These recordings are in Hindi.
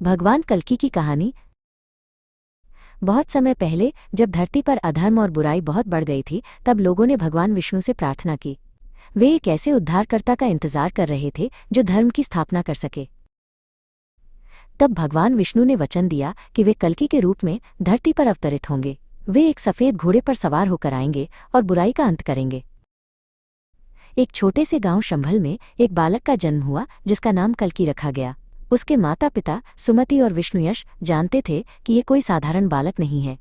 भगवान कल्कि की कहानी। बहुत समय पहले जब धरती पर अधर्म और बुराई बहुत बढ़ गई थी, तब लोगों ने भगवान विष्णु से प्रार्थना की। वे एक ऐसे उद्धारकर्ता का इंतजार कर रहे थे जो धर्म की स्थापना कर सके। तब भगवान विष्णु ने वचन दिया कि वे कल्कि के रूप में धरती पर अवतरित होंगे। वे एक सफ़ेद घोड़े पर सवार होकर आएंगे और बुराई का अंत करेंगे। एक छोटे से गांव शंभल में एक बालक का जन्म हुआ जिसका नाम कल्कि रखा गया। उसके माता पिता सुमति और विष्णुयश जानते थे कि ये कोई साधारण बालक नहीं है।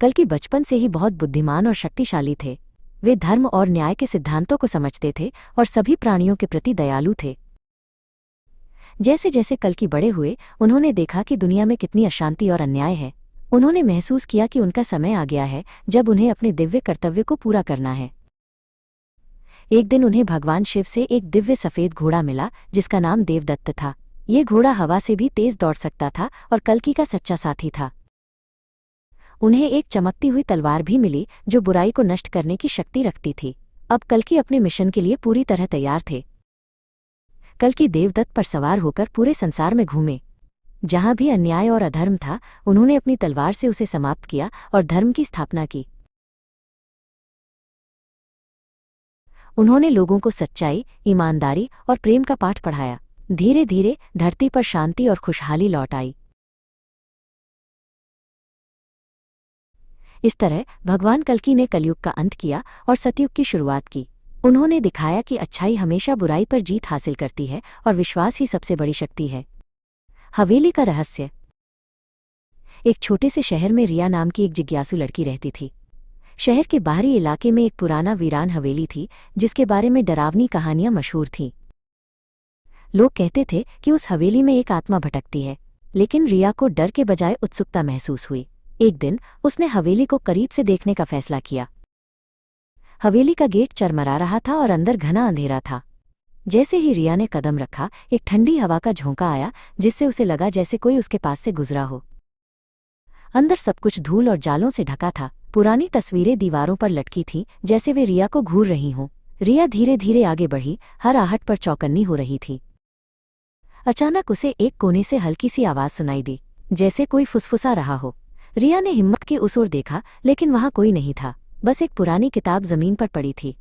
कल्कि बचपन से ही बहुत बुद्धिमान और शक्तिशाली थे। वे धर्म और न्याय के सिद्धांतों को समझते थे और सभी प्राणियों के प्रति दयालु थे। जैसे जैसे कल्कि बड़े हुए, उन्होंने देखा कि दुनिया में कितनी अशांति और अन्याय है। उन्होंने महसूस किया कि उनका समय आ गया है जब उन्हें अपने दिव्य कर्तव्य को पूरा करना है। एक दिन उन्हें भगवान शिव से एक दिव्य सफ़ेद घोड़ा मिला जिसका नाम देवदत्त था। ये घोड़ा हवा से भी तेज दौड़ सकता था और कल्कि का सच्चा साथी था। उन्हें एक चमकती हुई तलवार भी मिली जो बुराई को नष्ट करने की शक्ति रखती थी। अब कल्कि अपने मिशन के लिए पूरी तरह तैयार थे। कल्कि देवदत्त पर सवार होकर पूरे संसार में घूमे। जहां भी अन्याय और अधर्म था, उन्होंने अपनी तलवार से उसे समाप्त किया और धर्म की स्थापना की। उन्होंने लोगों को सच्चाई, ईमानदारी और प्रेम का पाठ पढ़ाया। धीरे धीरे धरती पर शांति और खुशहाली लौट आई। इस तरह भगवान कल्कि ने कलयुग का अंत किया और सतयुग की शुरुआत की। उन्होंने दिखाया कि अच्छाई हमेशा बुराई पर जीत हासिल करती है और विश्वास ही सबसे बड़ी शक्ति है। हवेली का रहस्य। एक छोटे से शहर में रिया नाम की एक जिज्ञासु लड़की रहती थी। शहर के बाहरी इलाके में एक पुराना वीरान हवेली थी जिसके बारे में डरावनी कहानियां मशहूर थीं। लोग कहते थे कि उस हवेली में एक आत्मा भटकती है, लेकिन रिया को डर के बजाय उत्सुकता महसूस हुई। एक दिन उसने हवेली को करीब से देखने का फैसला किया। हवेली का गेट चरमरा रहा था और अंदर घना अंधेरा था। जैसे ही रिया ने कदम रखा, एक ठंडी हवा का झोंका आया जिससे उसे लगा जैसे कोई उसके पास से गुजरा हो। अंदर सब कुछ धूल और जालों से ढका था। पुरानी तस्वीरें दीवारों पर लटकी थीं जैसे वे रिया को घूर रही हों। रिया धीरे धीरे आगे बढ़ी, हर आहट पर चौकन्नी हो रही थी। अचानक उसे एक कोने से हल्की सी आवाज़ सुनाई दी, जैसे कोई फुसफुसा रहा हो। रिया ने हिम्मत के उस ओर देखा, लेकिन वहां कोई नहीं था, बस एक पुरानी किताब जमीन पर पड़ी थी।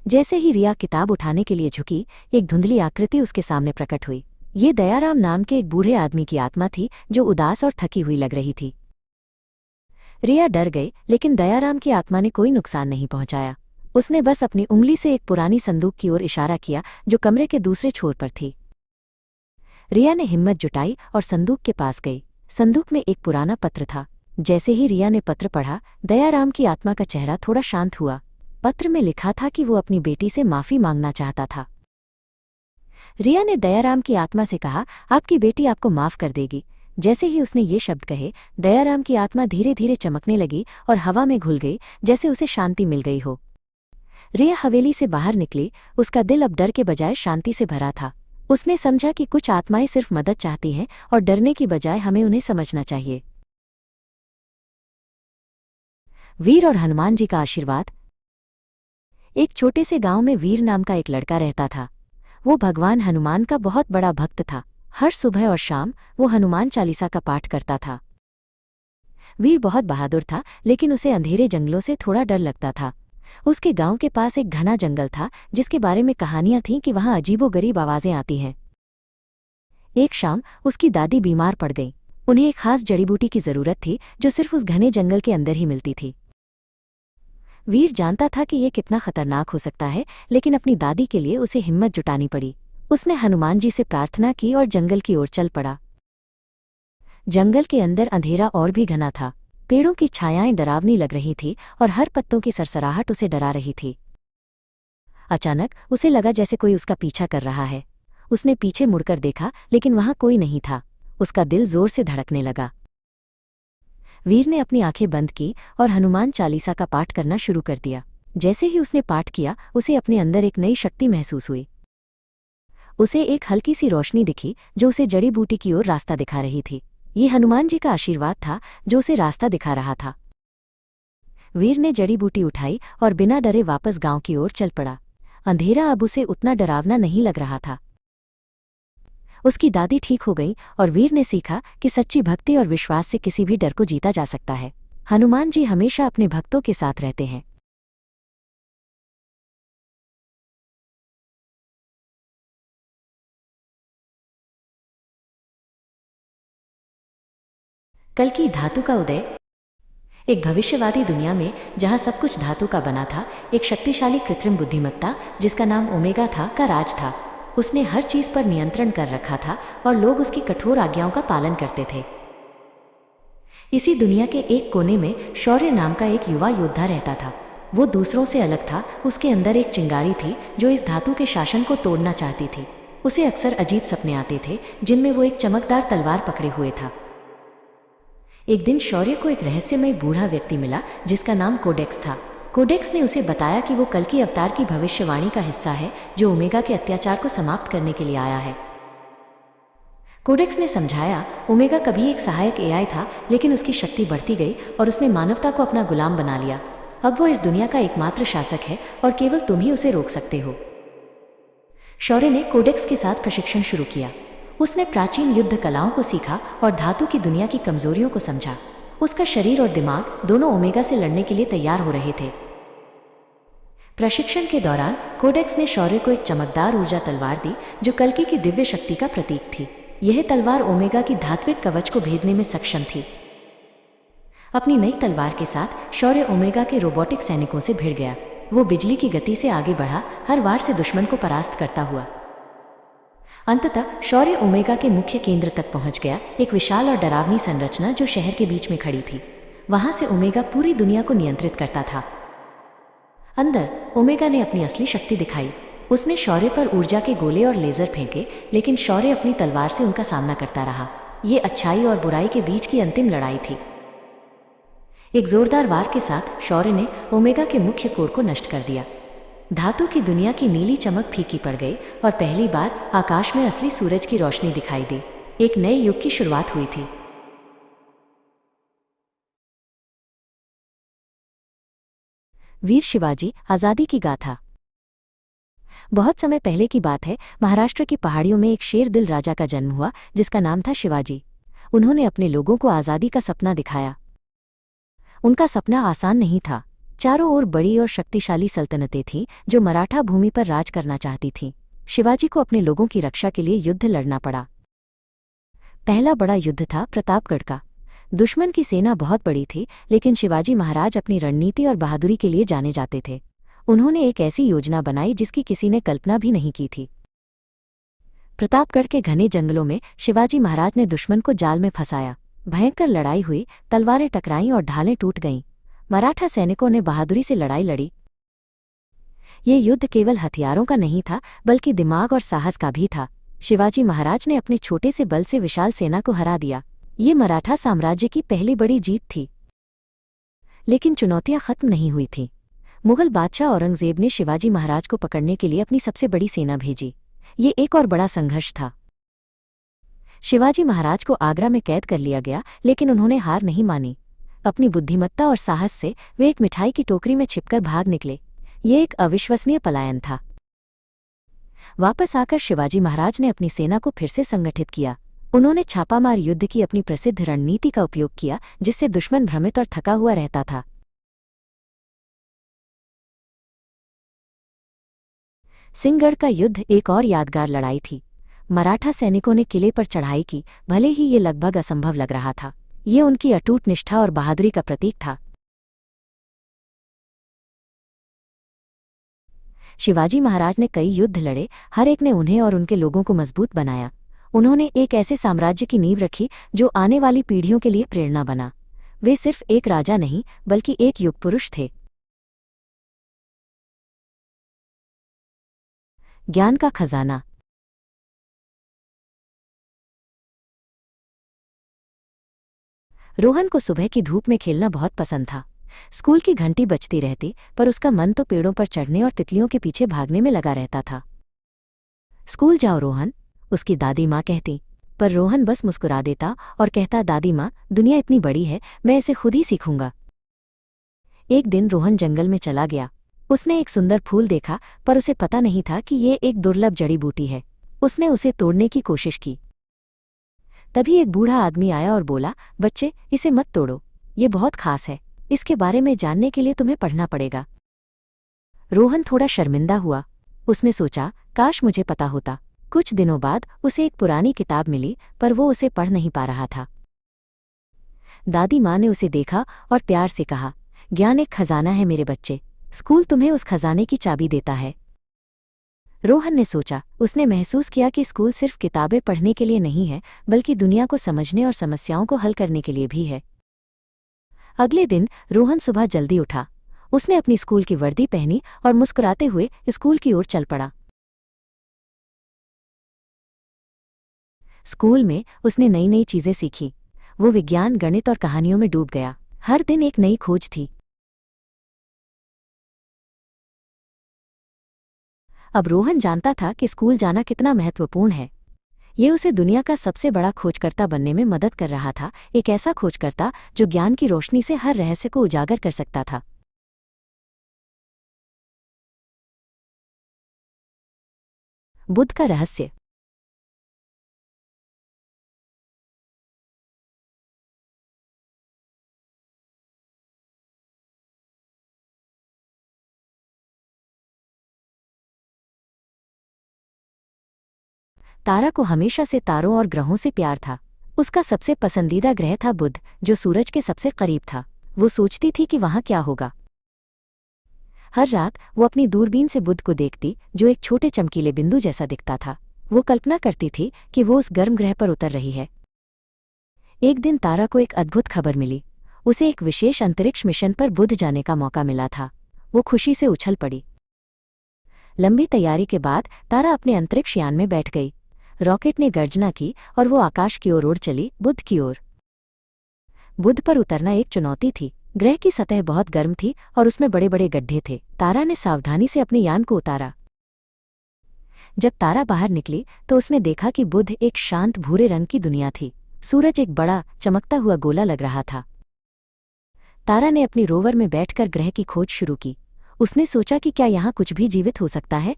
जैसे ही रिया किताब उठाने के लिए झुकी, एक धुंधली आकृति उसके सामने प्रकट हुई। ये दयाराम नाम के एक बूढ़े आदमी की आत्मा थी जो उदास और थकी हुई लग रही थी। रिया डर गई, लेकिन दयाराम की आत्मा ने कोई नुकसान नहीं पहुंचाया। उसने बस अपनी उंगली से एक पुरानी संदूक की ओर इशारा किया जो कमरे के दूसरे छोर पर थी। रिया ने हिम्मत जुटाई और संदूक के पास गई। संदूक में एक पुराना पत्र था। जैसे ही रिया ने पत्र पढ़ा, दयाराम की आत्मा का चेहरा थोड़ा शांत हुआ। पत्र में लिखा था कि वो अपनी बेटी से माफ़ी मांगना चाहता था। रिया ने दयाराम की आत्मा से कहा, आपकी बेटी आपको माफ़ कर देगी। जैसे ही उसने ये शब्द कहे, दयाराम की आत्मा धीरे धीरे चमकने लगी और हवा में घुल गई, जैसे उसे शांति मिल गई हो। रिया हवेली से बाहर निकली। उसका दिल अब डर के बजाय शांति से भरा था। उसने समझा कि कुछ आत्माएं सिर्फ मदद चाहती हैं और डरने की बजाय हमें उन्हें समझना चाहिए। वीर और हनुमान जी का आशीर्वाद। एक छोटे से गांव में वीर नाम का एक लड़का रहता था। वो भगवान हनुमान का बहुत बड़ा भक्त था। हर सुबह और शाम वो हनुमान चालीसा का पाठ करता था। वीर बहुत बहादुर था, लेकिन उसे अंधेरे जंगलों से थोड़ा डर लगता था। उसके गांव के पास एक घना जंगल था जिसके बारे में कहानियां थीं कि वहां अजीबोगरीब आवाजें आती हैं। एक शाम उसकी दादी बीमार पड़ गई। उन्हें एक खास जड़ी बूटी की जरूरत थी जो सिर्फ उस घने जंगल के अंदर ही मिलती थी। वीर जानता था कि ये कितना खतरनाक हो सकता है, लेकिन अपनी दादी के लिए उसे हिम्मत जुटानी पड़ी। उसने हनुमान जी से प्रार्थना की और जंगल की ओर चल पड़ा। जंगल के अंदर अंधेरा और भी घना था। पेड़ों की छायाएं डरावनी लग रही थी और हर पत्तों की सरसराहट उसे डरा रही थी। अचानक उसे लगा जैसे कोई उसका पीछा कर रहा है। उसने पीछे मुड़कर देखा, लेकिन वहां कोई नहीं था। उसका दिल जोर से धड़कने लगा। वीर ने अपनी आंखें बंद की और हनुमान चालीसा का पाठ करना शुरू कर दिया। जैसे ही उसने पाठ किया, उसे अपने अंदर एक नई शक्ति महसूस हुई। उसे एक हल्की सी रोशनी दिखी जो उसे जड़ी बूटी की ओर रास्ता दिखा रही थी। ये हनुमान जी का आशीर्वाद था जो उसे रास्ता दिखा रहा था। वीर ने जड़ी बूटी उठाई और बिना डरे वापस गांव की ओर चल पड़ा। अंधेरा अब उसे उतना डरावना नहीं लग रहा था। उसकी दादी ठीक हो गई और वीर ने सीखा कि सच्ची भक्ति और विश्वास से किसी भी डर को जीता जा सकता है। हनुमान जी हमेशा अपने भक्तों के साथ रहते हैं। कल की धातु का उदय। एक भविष्यवादी दुनिया में जहां सब कुछ धातु का बना था, एक शक्तिशाली कृत्रिम बुद्धिमत्ता जिसका नाम ओमेगा था का राज था। उसने हर चीज पर नियंत्रण कर रखा था और लोग उसकी कठोर आज्ञाओं का पालन करते थे। इसी दुनिया के एक कोने में शौर्य नाम का एक युवा योद्धा रहता था। वो दूसरों से अलग था। उसके अंदर एक चिंगारी थी जो इस धातु के शासन को तोड़ना चाहती थी। उसे अक्सर अजीब सपने आते थे जिनमें वो एक चमकदार तलवार पकड़े हुए था। एक दिन शौर्य को एक रहस्यमय बूढ़ा व्यक्ति मिला जिसका नाम कोडेक्स था। कोडेक्स ने उसे बताया कि वो कल की अवतार की भविष्यवाणी का हिस्सा है जो ओमेगा के अत्याचार को समाप्त करने के लिए आया है। कोडेक्स ने समझाया, ओमेगा कभी एक सहायक एआई था, लेकिन उसकी शक्ति बढ़ती गई और उसने मानवता को अपना गुलाम बना लिया। अब वो इस दुनिया का एकमात्र शासक है और केवल तुम ही उसे रोक सकते हो। शौर्य ने कोडेक्स के साथ प्रशिक्षण शुरू किया। उसने प्राचीन युद्ध कलाओं को सीखा और धातु की दुनिया की कमजोरियों को समझा। उसका शरीर और दिमाग दोनों ओमेगा से लड़ने के लिए तैयार हो रहे थे। प्रशिक्षण के दौरान कोडेक्स ने शौर्य को एक चमकदार ऊर्जा तलवार दी जो कल्कि की दिव्य शक्ति का प्रतीक थी। यह तलवार ओमेगा की धात्विक कवच को भेदने में सक्षम थी। अपनी नई तलवार के साथ शौर्य ओमेगा के रोबोटिक सैनिकों से भिड़ गया। वो बिजली की गति से आगे बढ़ा, हर वार से दुश्मन को परास्त करता हुआ। अंततः शौर्य ओमेगा के मुख्य केंद्र तक पहुंच गया, एक विशाल और डरावनी संरचना जो शहर के बीच में खड़ी थी। वहां से ओमेगा पूरी दुनिया को नियंत्रित करता था। अंदर ओमेगा ने अपनी असली शक्ति दिखाई। उसने शौर्य पर ऊर्जा के गोले और लेजर फेंके, लेकिन शौर्य अपनी तलवार से उनका सामना करता रहा। ये अच्छाई और बुराई के बीच की अंतिम लड़ाई थी। एक जोरदार वार के साथ शौर्य ने ओमेगा के मुख्य कोर को नष्ट कर दिया। धातु की दुनिया की नीली चमक फीकी पड़ गई और पहली बार आकाश में असली सूरज की रोशनी दिखाई दी। एक नए युग की शुरुआत हुई थी। वीर शिवाजी, आजादी की गाथा। बहुत समय पहले की बात है। महाराष्ट्र की पहाड़ियों में एक शेर दिल राजा का जन्म हुआ जिसका नाम था शिवाजी। उन्होंने अपने लोगों को आज़ादी का सपना दिखाया। उनका सपना आसान नहीं था। चारों ओर बड़ी और शक्तिशाली सल्तनतें थीं जो मराठा भूमि पर राज करना चाहती थीं। शिवाजी को अपने लोगों की रक्षा के लिए युद्ध लड़ना पड़ा। पहला बड़ा युद्ध था प्रतापगढ़ का। दुश्मन की सेना बहुत बड़ी थी, लेकिन शिवाजी महाराज अपनी रणनीति और बहादुरी के लिए जाने जाते थे। उन्होंने एक ऐसी योजना बनाई जिसकी किसी ने कल्पना भी नहीं की थी। प्रतापगढ़ के घने जंगलों में शिवाजी महाराज ने दुश्मन को जाल में फंसाया। भयंकर लड़ाई हुई, तलवारें टकराईं और ढालें टूट गईं। मराठा सैनिकों ने बहादुरी से लड़ाई लड़ी। ये युद्ध केवल हथियारों का नहीं था, बल्कि दिमाग और साहस का भी था। शिवाजी महाराज ने अपने छोटे से बल से विशाल सेना को हरा दिया। ये मराठा साम्राज्य की पहली बड़ी जीत थी। लेकिन चुनौतियां खत्म नहीं हुई थीं। मुगल बादशाह औरंगजेब ने शिवाजी महाराज को पकड़ने के लिए अपनी सबसे बड़ी सेना भेजी। ये एक और बड़ा संघर्ष था। शिवाजी महाराज को आगरा में कैद कर लिया गया, लेकिन उन्होंने हार नहीं मानी। अपनी बुद्धिमत्ता और साहस से वे एक मिठाई की टोकरी में छिपकर भाग निकले। ये एक अविश्वसनीय पलायन था। वापस आकर शिवाजी महाराज ने अपनी सेना को फिर से संगठित किया। उन्होंने छापामार युद्ध की अपनी प्रसिद्ध रणनीति का उपयोग किया, जिससे दुश्मन भ्रमित और थका हुआ रहता था। सिंहगढ़ का युद्ध एक और यादगार लड़ाई थी। मराठा सैनिकों ने किले पर चढ़ाई की, भले ही ये लगभग असंभव लग रहा था। ये उनकी अटूट निष्ठा और बहादुरी का प्रतीक था। शिवाजी महाराज ने कई युद्ध लड़े, हर एक ने उन्हें और उनके लोगों को मजबूत बनाया। उन्होंने एक ऐसे साम्राज्य की नींव रखी जो आने वाली पीढ़ियों के लिए प्रेरणा बना। वे सिर्फ एक राजा नहीं, बल्कि एक युग पुरुष थे। ज्ञान का खजाना। रोहन को सुबह की धूप में खेलना बहुत पसंद था। स्कूल की घंटी बजती रहती, पर उसका मन तो पेड़ों पर चढ़ने और तितलियों के पीछे भागने में लगा रहता था। स्कूल जाओ रोहन, उसकी दादी माँ कहती, पर रोहन बस मुस्कुरा देता और कहता, दादी माँ, दुनिया इतनी बड़ी है, मैं इसे खुद ही सीखूंगा। एक दिन रोहन जंगल में चला गया। उसने एक सुंदर फूल देखा, पर उसे पता नहीं था कि ये एक दुर्लभ जड़ी बूटी है। उसने उसे तोड़ने की कोशिश की। तभी एक बूढ़ा आदमी आया और बोला, बच्चे, इसे मत तोड़ो, ये बहुत खास है, इसके बारे में जानने के लिए तुम्हें पढ़ना पड़ेगा। रोहन थोड़ा शर्मिंदा हुआ। उसने सोचा, काश मुझे पता होता। कुछ दिनों बाद उसे एक पुरानी किताब मिली, पर वो उसे पढ़ नहीं पा रहा था। दादी माँ ने उसे देखा और प्यार से कहा, ज्ञान एक खजाना है मेरे बच्चे, स्कूल तुम्हें उस खजाने की चाबी देता है। रोहन ने सोचा, उसने महसूस किया कि स्कूल सिर्फ किताबें पढ़ने के लिए नहीं है, बल्कि दुनिया को समझने और समस्याओं को हल करने के लिए भी है। अगले दिन रोहन सुबह जल्दी उठा। उसने अपनी स्कूल की वर्दी पहनी और मुस्कुराते हुए स्कूल की ओर चल पड़ा। स्कूल में उसने नई नई चीजें सीखी। वो विज्ञान, गणित और कहानियों में डूब गया। हर दिन एक नई खोज थी। अब रोहन जानता था कि स्कूल जाना कितना महत्वपूर्ण है। ये उसे दुनिया का सबसे बड़ा खोजकर्ता बनने में मदद कर रहा था, एक ऐसा खोजकर्ता जो ज्ञान की रोशनी से हर रहस्य को उजागर कर सकता था। बुद्ध का रहस्य। तारा को हमेशा से तारों और ग्रहों से प्यार था। उसका सबसे पसंदीदा ग्रह था बुध, जो सूरज के सबसे करीब था। वो सोचती थी कि वहाँ क्या होगा। हर रात वो अपनी दूरबीन से बुध को देखती, जो एक छोटे चमकीले बिंदु जैसा दिखता था। वो कल्पना करती थी कि वो उस गर्म ग्रह पर उतर रही है। एक दिन तारा को एक अद्भुत खबर मिली। उसे एक विशेष अंतरिक्ष मिशन पर बुध जाने का मौका मिला था। वो खुशी से उछल पड़ी। लंबी तैयारी के बाद तारा अपने अंतरिक्ष यान में बैठ गई। रॉकेट ने गर्जना की और वो आकाश की ओर उड़ चली, बुध की ओर। बुध पर उतरना एक चुनौती थी। ग्रह की सतह बहुत गर्म थी और उसमें बड़े बड़े गड्ढे थे। तारा ने सावधानी से अपने यान को उतारा। जब तारा बाहर निकली तो उसने देखा कि बुध एक शांत भूरे रंग की दुनिया थी। सूरज एक बड़ा चमकता हुआ गोला लग रहा था। तारा ने अपनी रोवर में बैठकर ग्रह की खोज शुरू की। उसने सोचा कि क्या यहाँ कुछ भी जीवित हो सकता है।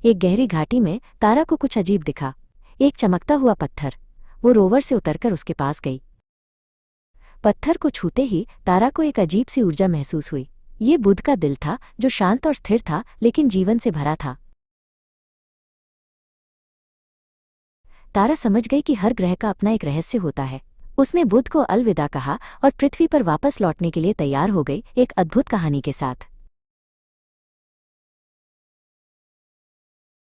एक गहरी घाटी में तारा को कुछ अजीब दिखा। एक चमकता हुआ पत्थर। वो रोवर से उतरकर उसके पास गई। पत्थर को छूते ही तारा को एक अजीब सी ऊर्जा महसूस हुई। ये बुध का दिल था, जो शांत और स्थिर था, लेकिन जीवन से भरा था। तारा समझ गई कि हर ग्रह का अपना एक रहस्य होता है। उसने बुध को अलविदा कहा और पृथ्वी पर वापस लौटने के लिए तैयार हो गई, एक अद्भुत कहानी के साथ।